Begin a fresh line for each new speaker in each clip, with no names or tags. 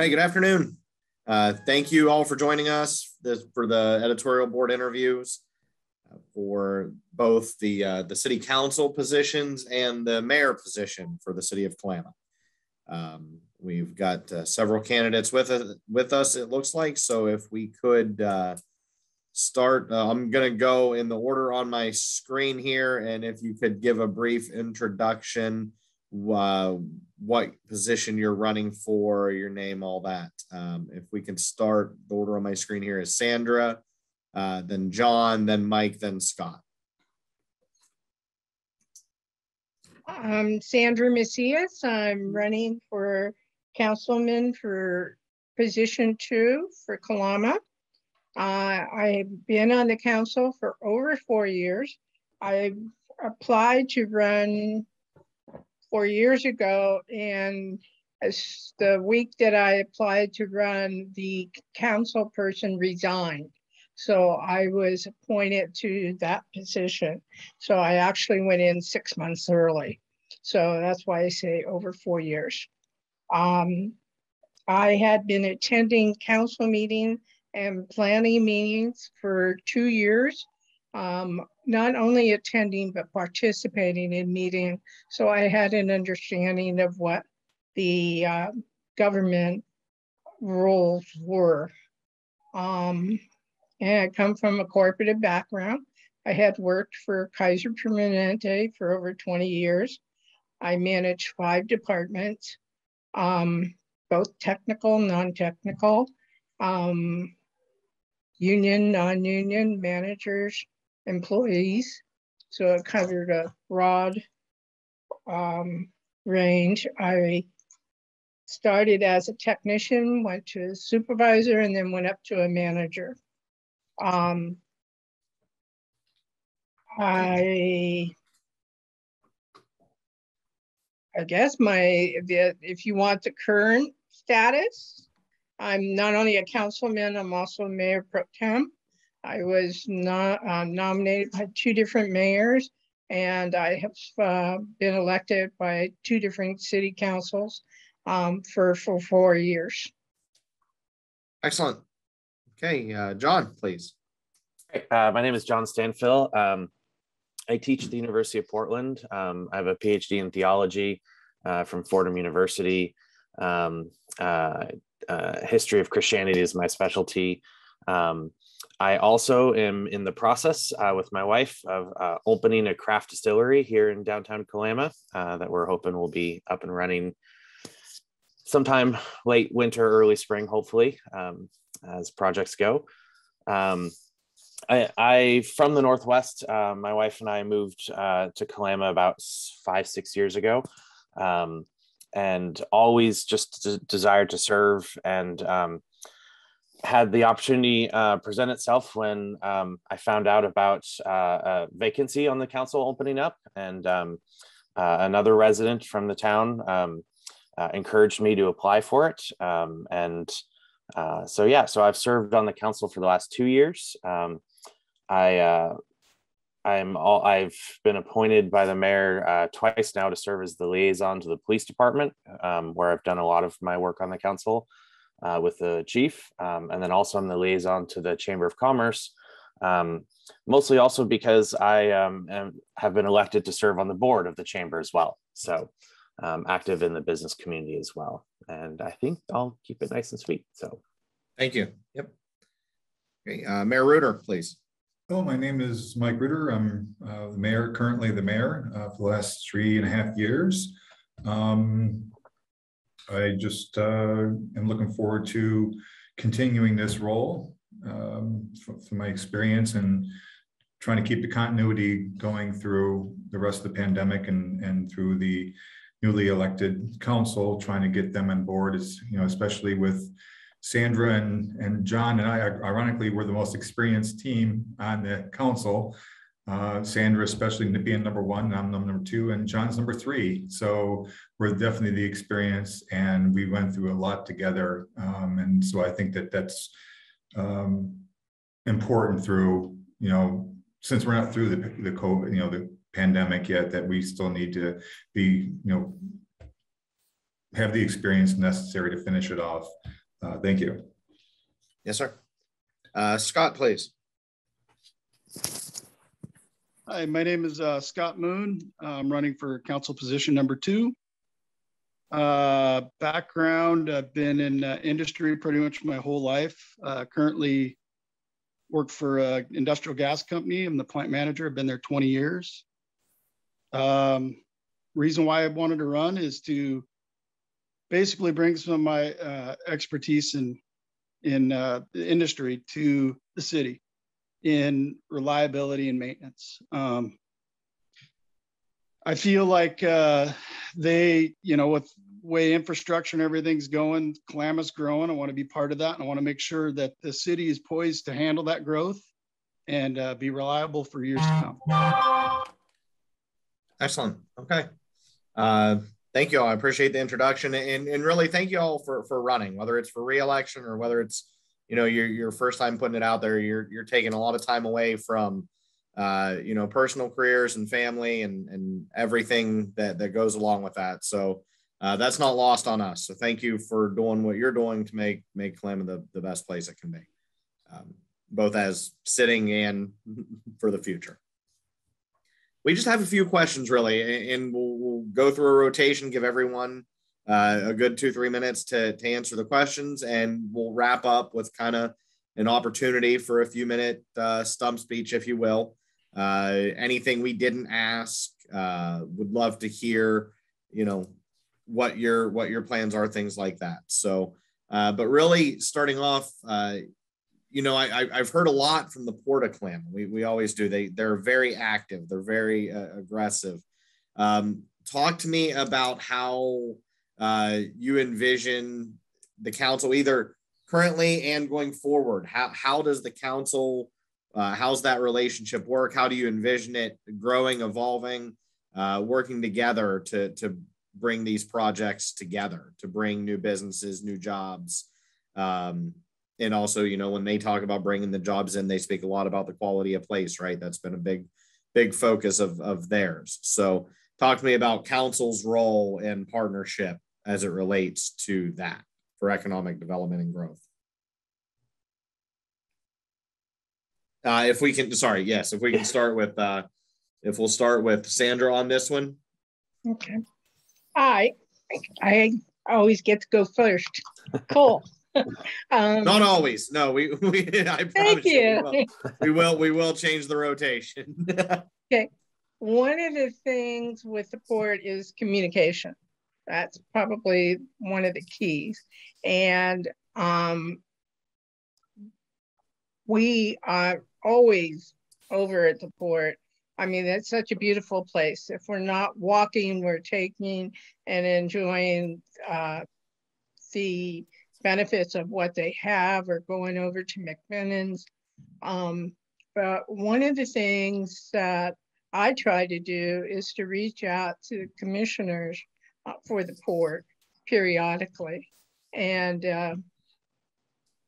right, good afternoon. Thank you all for joining us for the editorial board interviews for both the city council positions and the mayor position for the city of Kalama. We've got several candidates with us, it looks like. So if we could start, I'm going to go in the order on my screen here. And if you could give a brief introduction, what position you're running for, your name, all that. If we can start, the order on my screen here is Sandra, then John, then Mike, then Scott.
I'm Sandra Macias. I'm running for councilman for position 2 for Kalama. I've been on the council for over 4 years. I applied to run 4 years ago, and as the week that I applied to run, the council person resigned. So I was appointed to that position. So I actually went in 6 months early. So that's why I say over 4 years. I had been attending council meetings and planning meetings for 2 years. Not only attending, but participating in meetings. So I had an understanding of what the government roles were. And I come from a corporate background. I had worked for Kaiser Permanente for over 20 years. I managed 5 departments, both technical, non-technical, union, non-union, managers, employees. So it covered a broad range. I started as a technician, went to a supervisor, and then went up to a manager. I guess if you want the current status, I'm not only a councilman, I'm also a mayor pro tem. I was nominated by 2 different mayors, and I have been elected by 2 different city councils for 4 years.
Excellent. Okay, John, please.
My name is Jon Stanfill. I teach at the University of Portland. I have a PhD in theology from Fordham University. History of Christianity is my specialty. I also am in the process with my wife of opening a craft distillery here in downtown Kalama that we're hoping will be up and running sometime late winter, early spring, hopefully, as projects go. I from the Northwest, my wife and I moved to Kalama about 5-6 years ago, and always just desired to serve, and had the opportunity present itself when I found out about a vacancy on the council opening up, and another resident from the town encouraged me to apply for it, so I've served on the council for the last 2 years. I've been appointed by the mayor twice now to serve as the liaison to the police department, where I've done a lot of my work on the council with the chief, and then also I'm the liaison to the Chamber of Commerce, mostly also because I have been elected to serve on the board of the chamber as well. So active in the business community as well. And I think I'll keep it nice and sweet. So
thank you. Yep. Okay, Mayor Reuter, please.
Oh, my name is Mike Reuter. I'm the mayor, currently the mayor for the last 3.5 years. I just am looking forward to continuing this role from my experience and trying to keep the continuity going through the rest of the pandemic and through the newly elected council, trying to get them on board, as you know, especially with Sandra and John and I. Ironically, we're the most experienced team on the council. Sandra, especially being number 1, I'm number 2, and John's number 3. So we're definitely the experience, and we went through a lot together. And so I think that that's important through, you know, since we're not through the COVID, you know, the pandemic yet, that we still need to be, you know, have the experience necessary to finish it off. Thank you.
Yes, sir. Scott, please.
Hi, my name is Scott Moon. I'm running for council position number 2. Background, I've been in industry pretty much my whole life. Currently work for an industrial gas company. I'm the plant manager. I've been there 20 years. Reason why I wanted to run is to basically bring some of my expertise in the industry to the city in reliability and maintenance. I feel like they, with way infrastructure and everything's going, Kalama's growing. I want to be part of that. And I want to make sure that the city is poised to handle that growth and be reliable for years to come.
Excellent. Okay. Thank you all. I appreciate the introduction, and really thank you all for running, whether it's for re-election or whether it's, your first time putting it out there. You're taking a lot of time away from, personal careers and family and everything that goes along with that. So that's not lost on us. So thank you for doing what you're doing to make Kalama the best place it can be, both as sitting and for the future. We just have a few questions, really, and we'll go through a rotation, give everyone a good 2-3 minutes to answer the questions, and we'll wrap up with kind of an opportunity for a few minute stump speech, if you will. Anything we didn't ask, would love to hear, what your plans are, things like that. So, but really starting off, I've heard a lot from the Port of Kalama. We always do. They're very active. They're very aggressive. Talk to me about how you envision the council, either currently and going forward. How does the council, how's that relationship work? How do you envision it growing, evolving, working together to bring these projects together, to bring new businesses, new jobs? And also, when they talk about bringing the jobs in, they speak a lot about the quality of place, right? That's been a big focus of theirs. So talk to me about council's role and partnership as it relates to that for economic development and growth. If we can start with, if we'll start with Sandra on this one.
Okay. I always get to go first. Cool.
Not always. No, I promise
you.
We will change the rotation.
Okay. One of the things with the port is communication. That's probably one of the keys. And we are always over at the port. I mean, it's such a beautiful place. If we're not walking, we're taking and enjoying the benefits of what they have, or going over to McMinnon's. But one of the things that I try to do is to reach out to the commissioners for the port periodically and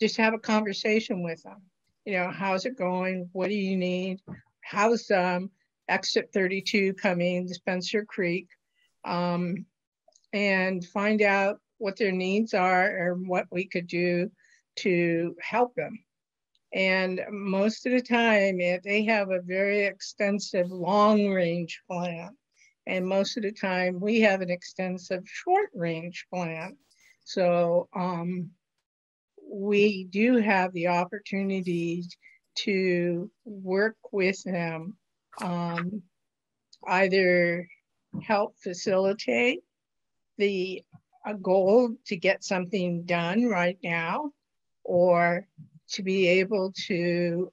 just have a conversation with them. How's it going? What do you need? How's exit 32 coming, the Spencer Creek? And find out what their needs are and what we could do to help them. And most of the time, they have a very extensive long-range plan. And most of the time, we have an extensive short-range plan. So we do have the opportunity to work with them, either help facilitate a goal to get something done right now, or to be able to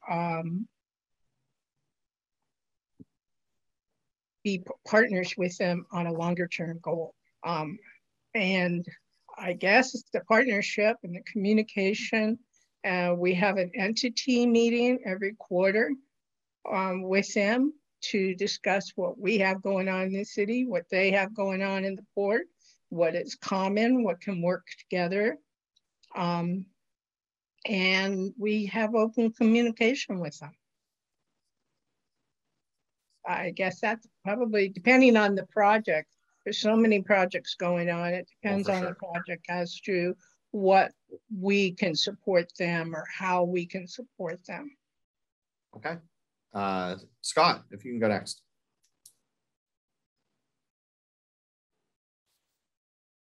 be partners with them on a longer term goal. And I guess it's the partnership and the communication. We have an entity meeting every quarter with them to discuss what we have going on in the city, what they have going on in the port, what is common, what can work together. And we have open communication with them. I guess that's probably, depending on the project, There's so many projects going on. It depends on the project as to what we can support them or how we can support them.
Okay. Scott, if you can go next.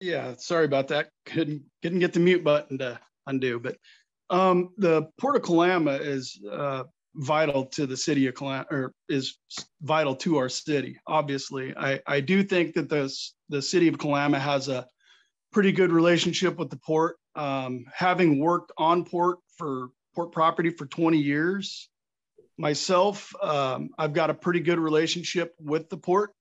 Yeah, sorry about that. Couldn't get the mute button to undo, but the Port of Kalama is vital to the city of Kalama, or is vital to our city. Obviously, I do think that the city of Kalama has a pretty good relationship with the port. Having worked on port property for 20 years myself, I've got a pretty good relationship with the port.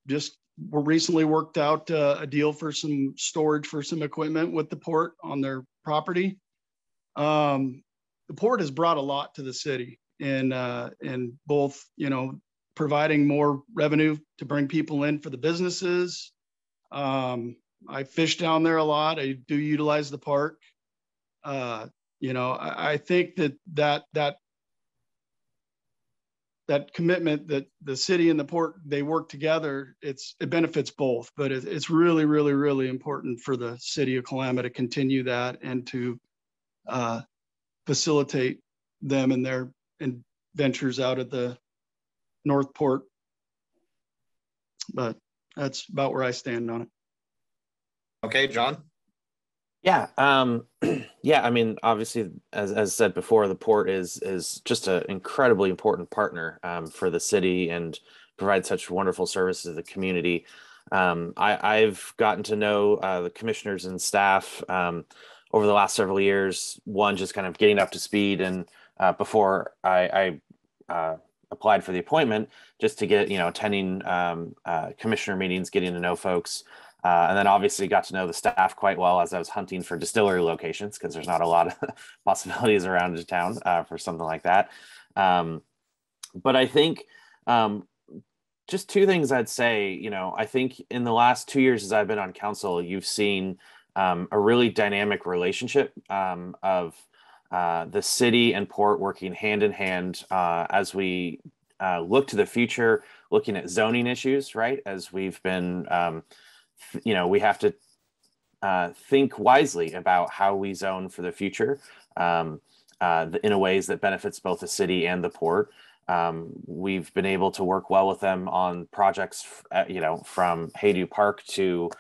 Just recently worked out a deal for some storage for some equipment with the port on their property. The port has brought a lot to the city in both, providing more revenue to bring people in for the businesses. I fish down there a lot. I do utilize the park. I think that commitment that the city and the port, they work together, it benefits both, but it's really, really, really important for the city of Kalama to continue that and to facilitate them in their ventures out at the North Port. But that's about where I stand on it.
Okay, John.
Yeah. Yeah. I mean, obviously, as said before, the port is just an incredibly important partner for the city and provides such wonderful services to the community. I've gotten to know the commissioners and staff over the last several years. One, just kind of getting up to speed, and before I applied for the appointment, just to get attending commissioner meetings, getting to know folks. And then obviously got to know the staff quite well as I was hunting for distillery locations, because there's not a lot of possibilities around the town for something like that. But I think just two things I'd say. I think in the last 2 years as I've been on council, you've seen a really dynamic relationship of the city and port working hand in hand as we look to the future, looking at zoning issues, right? As we've been we have to think wisely about how we zone for the future in a ways that benefits both the city and the port. We've been able to work well with them on projects, from Haydu Park to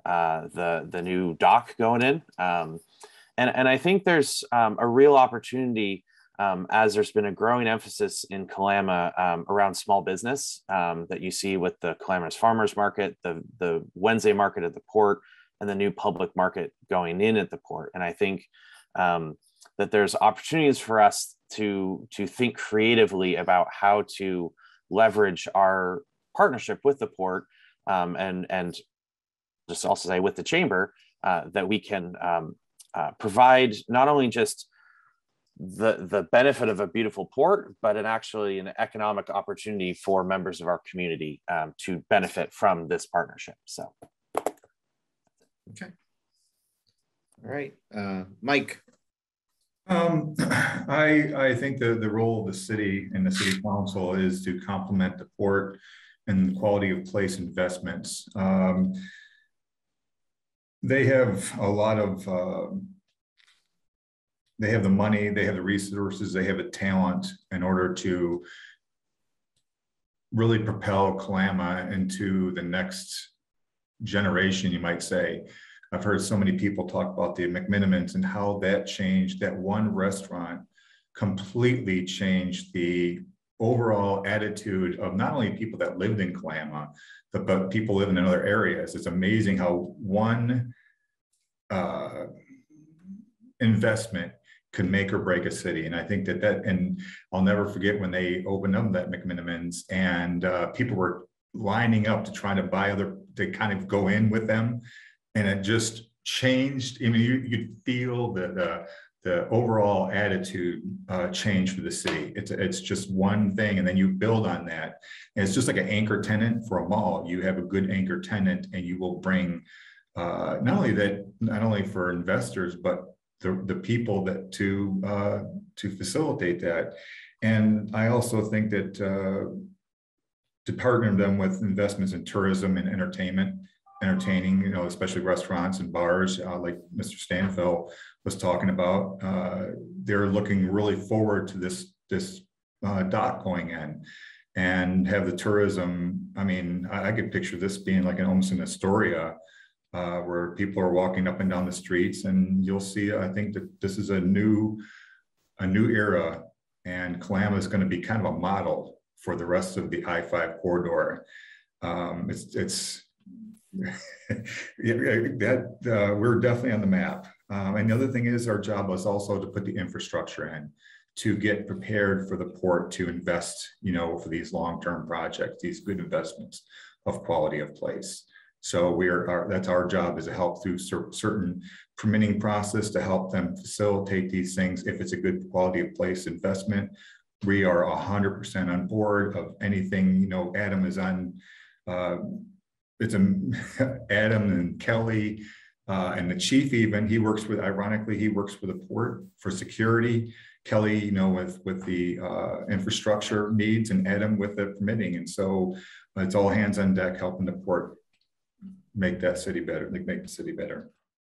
the new dock going in. And I think there's a real opportunity as there's been a growing emphasis in Kalama around small business that you see with the Kalama's Farmers Market, the Wednesday market at the port, and the new public market going in at the port. And I think that there's opportunities for us to think creatively about how to leverage our partnership with the port and just also say with the chamber that we can provide not only just the benefit of a beautiful port, but actually an economic opportunity for members of our community to benefit from this partnership. So,
okay, all right, Mike.
I think the role of the city and the city council is to complement the port and the quality of place investments. They have a lot of they have the money, they have the resources, they have the talent in order to really propel Kalama into the next generation, you might say. I've heard so many people talk about the McMinimans and how that changed, that one restaurant completely changed the overall attitude of not only people that lived in Kalama, but people living in other areas. It's amazing how one investment could make or break a city. And I think and I'll never forget when they opened up that McMinimans and people were lining up to try to kind of go in with them. And it just changed. I mean, you could feel the overall attitude change for the city. It's just one thing, and then you build on that. And it's just like an anchor tenant for a mall. You have a good anchor tenant, and you will bring not only for investors, but the people that to facilitate that. And I also think that to partner them with investments in tourism and entertaining, you know, especially restaurants and bars, like Mr. Stanfill was talking about. They're looking really forward to this dock going in and have the tourism. I mean, I could picture this being like almost an Astoria, where people are walking up and down the streets, and you'll see, I think that this is a new era, and Kalama is going to be kind of a model for the rest of the I-5 corridor. We're definitely on the map. And the other thing is, our job was also to put the infrastructure in to get prepared for the port to invest, you know, for these long-term projects, these good investments of quality of place. So that's our job, is to help through certain permitting process to help them facilitate these things. If it's a good quality of place investment, we are 100% on board of anything. You know, Adam is on, Adam and Kelly and the chief, even, he works with, ironically, he works with the port for security. Kelly, you know, with the infrastructure needs, and Adam with the permitting. And so it's all hands on deck helping the port make that city better, make the city better.